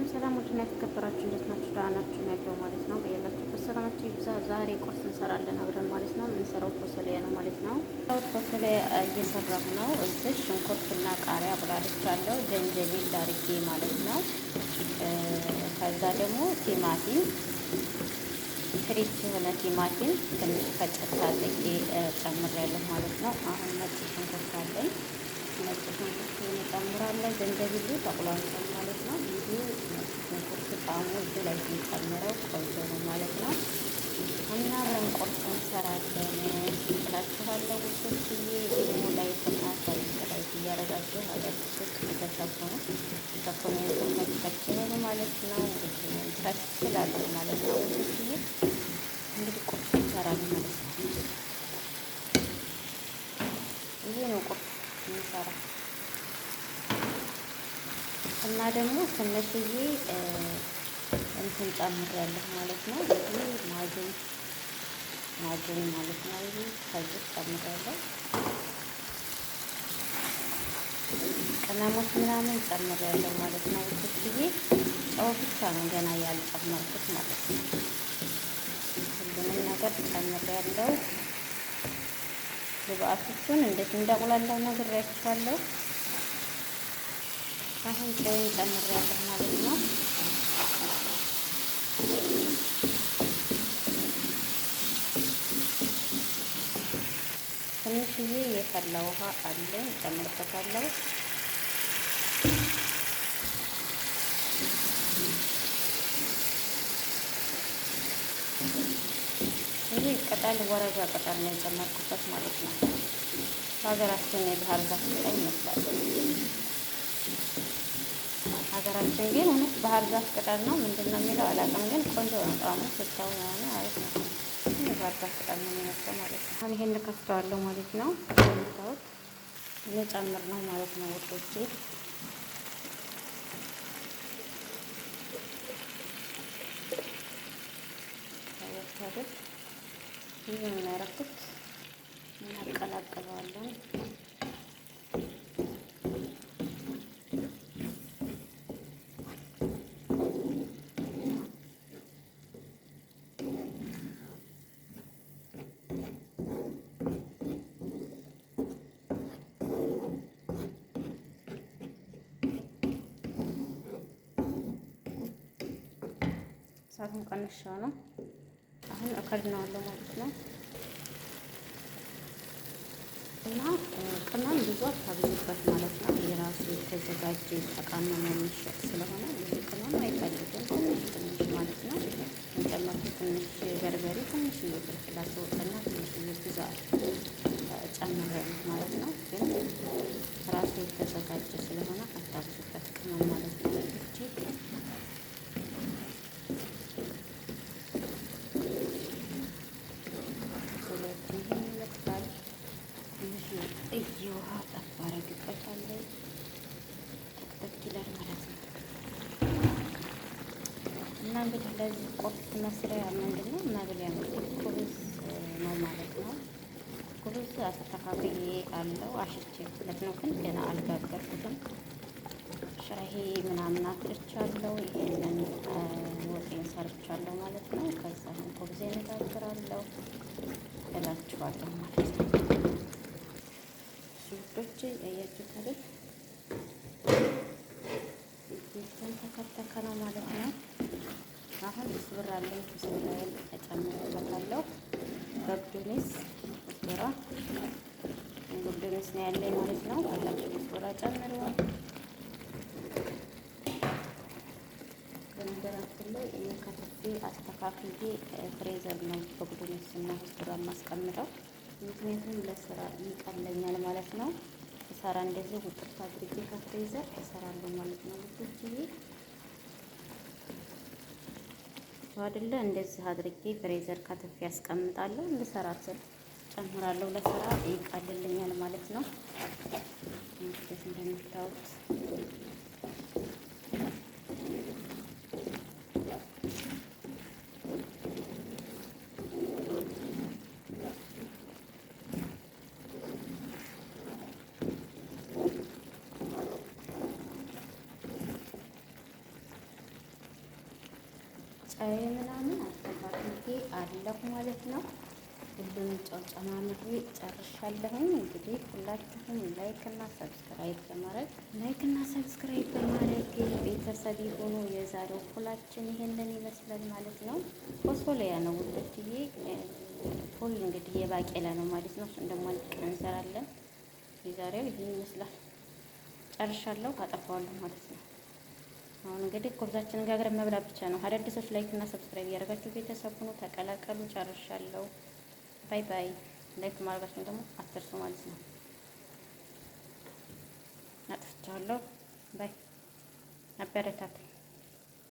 ሰላም ውድና የተከበራችሁ እንዴት ናችሁ? ደህና ናችሁ? ያለው ማለት ነው። በያላችሁበት ሰላማችሁ ይብዛ። ዛሬ ቁርስ እንሰራለን አብረን ማለት ነው። የምንሰራው ፎሰሊያ ነው ማለት ነው። ፎሰሊያ እየሰራሁ ነው። እዚህ ሽንኩርትና ቃሪያ አብላልቻለሁ፣ ጀንጀቢል አድርጌ ማለት ነው። ከዛ ደግሞ ቲማቲም ፍሬሽ የሆነ ቲማቲም ትንሽ ፈጨት አድርጌ ጨምሬያለሁ ማለት ነው። አሁን ነጭ ሽንኩርት አለኝ። ነጭ ሽንኩርት እንጨምራለን። ዘንጀቢሉ ተቁላልቷል ማለት ነው። ይሄ ነጭ ሽንኩርት ጣዕሙ እዚህ ላይ ሲጨምረው ቆንጆ ነው ማለት ነው። እና አብረን ቁርስ እንሰራለን እላችኋለሁ። ውዶችዬ ደግሞ ላይክና ሰብስክራይብ እያደረጋችሁ አዳዲሶች እየተሰቡ ነው በኮሜንት መጥታችሁ ማለት ነው። እንግዲህ ትችላላችሁ ማለት ነው። ውዶችዬ እንግዲህ ቁርስ እንሰራለን ማለት ነው። ይሄ ነው ቁርስ እንሰራ እና ደግሞ ትንሽዬ እንትን ጨምሬያለሁ ማለት ነው። ይሄ ማጅን ማለት ነው። ይሄ ከዚህ ጨምሬያለሁ። ቅመሞች ምናምን ጨምሬያለሁ ማለት ነው። ውስጥዬ ጨው ብቻ ነው ገና ያልጨመርኩት ማለት ነው። ሁሉንም ነገር ጨምሬያለሁ። ግብአቶቹን እንዴት እንዳቁላላው ነግሬያችኋለሁ። አሁን ጨው ጨምሬያለሁ ማለት ነው። ትንሽዬ የፈላ ውሃ አለኝ ጨምርበታለሁ። ይሄ ቅጠል ወረጃ ቅጠል ነው የጨመርኩበት ማለት ነው። በሀገራችን የባህር ዛፍ ቅጠል ይመስላል። ሀገራችን ግን እውነት ባህር ዛፍ ቅጠል ነው ምንድን ነው የሚለው አላውቅም፣ ግን ቆንጆ ነው ጣዕሙ፣ ስታው የሆነ አሪፍ ነው። ባህር ዛፍ ቅጠል ነው የሚመስለው ማለት ነው። አሁን ይሄን ከፍተዋለሁ ማለት ነው። እንደምታዩት ልጨምር ነው ማለት ነው ውዶቼ። ታወታደት ይሄ ነው ያደረኩት። እናቀላቅለዋለን። እሳቱን ቀንሻው ነው። አሁን እከድነዋለሁ ማለት ነው። እና ቅመም ብዙ አታብዙበት ማለት ነው። የራሱ የተዘጋጀ ተቃመመ የሚሸጥ ስለሆነ ብዙ ቅመም አይፈልግም። ትንሽ ማለት ነው። እንጨመርኩት ትንሽ በርበሬ፣ ትንሽ ፍልፍል አስወጥና ትንሽ ብዛት ጨምሬያለሁ ማለት ነው። ግን ራሱ የተዘጋጀ ስለሆነ አታብዙበት ቅመም ማለት ነው። ውሃ ጠብ አደርግበታለሁ። ተክተክ ይላል ማለት ነው። እና እንግዲህ ለዚህ ቁርስ መስሪያ ምንድን ነው መብሊያ ነው፣ ኩብዝ ነው ማለት ነው። ኩብዝ አስተካክዬ አለው አሽቼበት ነው፣ ግን ገና አልጋገርኩትም። ሻሂ ምናምን አፍልቻለሁ። ይሄንን ወጤን ሰርቻለሁ ማለት ነው። ከዛ ኩብዜን እጋግራለሁ እላችኋለሁ ማለት ነው። ሱቆች እያያችሁት አይደል? ተከተከ ነው ማለት ነው። አሁን ስብር አለኝ። ስብራዬን እጨምርበታለሁ። በግዱንስ ስብራ ነው ያለኝ ማለት ነው። ካላችሁ ስብራ ጨምሩ። በነገራችን ላይ እኔ ከትፌ አስተካክዬ ፍሬዘር ነው በግዱንስ እና ስብራ ማስቀምጠው፣ ምክንያቱም ለስራ ይቀለኛል ማለት ነው። እሰራ እንደዚህ ውጥት አድርጌ ከፍሬዘር እሰራለሁ ማለት ነው። ልጆችዬ አይደለ እንደዚህ አድርጌ ፍሬዘር ከትፌ ያስቀምጣለሁ። ልሰራ ስል ጨምራለሁ። ለስራ ይቀልልኛል ማለት ነው። እንግዲህ እንደምታዩት ጨው ምናምን አስተካክዬ አለሁ ማለት ነው። ሁሉንም ጨው ጨማምሬ ጨርሻለሁኝ። እንግዲህ ሁላችሁም ላይክ እና ሰብስክራይብ በማድረግ ቤተሰብ የሆኑ የዛሬው ፉላችን ይሄንን ይመስላል ማለት ነው። ፎሶሊያ ነው ውድትዬ ፉል እንግዲህ የባቄላ ነው ማለት ነው። እሱን ደግሞ አንድ ቀን እንሰራለን። የዛሬው ይሄን ይመስላል። ጨርሻለሁ፣ አጠፋዋለሁ ማለት ነው። አሁን እንግዲህ ኮብዛችንን ጋግረን መብላት ብቻ ነው። አዳዲሶች ላይክ እና ሰብስክራይብ እያደረጋችሁ ቤተሰብ ሁኑ፣ ተቀላቀሉ። ጨርሻለሁ። ባይ ባይ። ላይክ ማድረጋችሁን ደግሞ አትርሱ ማለት ነው። አጥፍቻለሁ። ባይ። አበረታቱ።